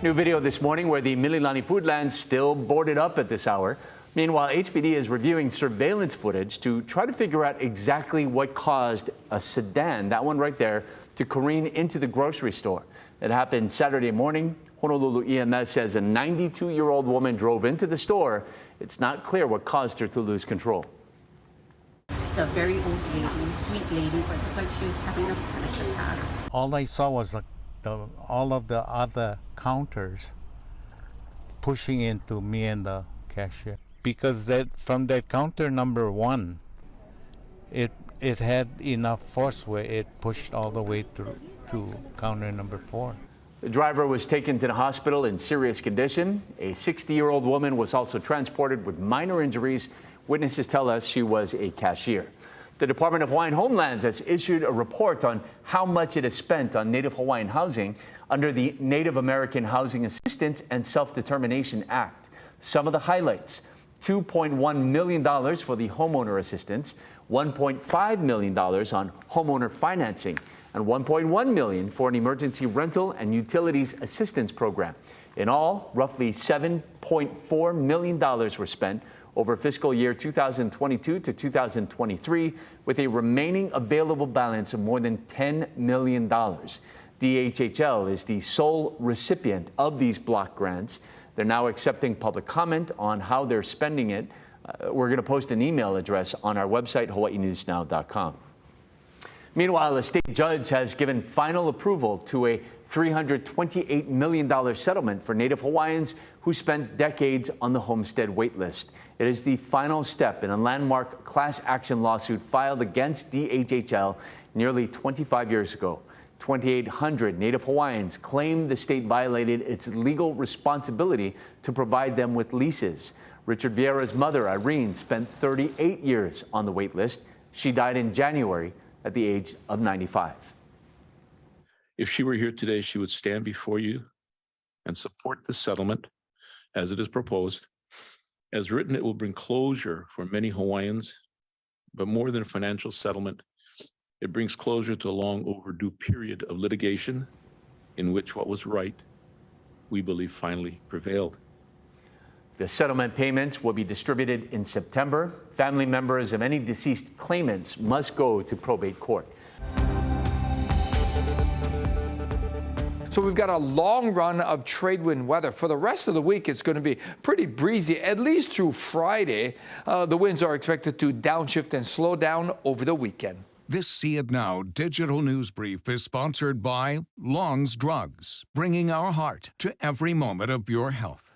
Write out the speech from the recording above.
New video this morning where the Mililani Foodland still boarded up at this hour. Meanwhile, HPD is reviewing surveillance footage to try to figure out exactly what caused a sedan, that one right there, to careen into the grocery store. It happened Saturday morning. Honolulu EMS says a 92-year-old woman drove into the store. It's not clear what caused her to lose control. She's a very old lady, sweet lady, but looked like she was having a panic attack. All I saw was like all of the other counters pushing into me and the cashier, because from that counter number 1, it had enough force where it pushed all the way through to counter number 4. The driver was taken to the hospital in serious condition. A 60-year-old woman was also transported with minor injuries. Witnesses tell us she was a cashier. The Department of Hawaiian Homelands has issued a report on how much it has spent on Native Hawaiian housing under the Native American Housing Assistance and Self-Determination Act. Some of the highlights: $2.1 million for the homeowner assistance, $1.5 million on homeowner financing, and $1.1 million for an emergency rental and utilities assistance program. In all, roughly $7.4 million were spent over fiscal year 2022 to 2023, with a remaining available balance of more than $10 million. DHHL is the sole recipient of these block grants. They're now accepting public comment on how they're spending it. We're going to post an email address on our website, hawaiinewsnow.com. Meanwhile, a state judge has given final approval to a $328 million settlement for Native Hawaiians who spent decades on the homestead wait list. It is the final step in a landmark class action lawsuit filed against DHHL nearly 25 years ago. 2,800 Native Hawaiians claimed the state violated its legal responsibility to provide them with leases. Richard Vieira's mother, Irene, spent 38 years on the wait list. She died in January at the age of 95. If she were here today, she would stand before you and support the settlement as it is proposed. As written, it will bring closure for many Hawaiians, but more than a financial settlement, it brings closure to a long overdue period of litigation in which what was right, we believe, finally prevailed. The settlement payments will be distributed in September. Family members of any deceased claimants must go to probate court. So we've got a long run of trade wind weather. For the rest of the week, it's going to be pretty breezy, at least through Friday. The winds are expected to downshift and slow down over the weekend. This See It Now digital news brief is sponsored by Long's Drugs, bringing our heart to every moment of your health.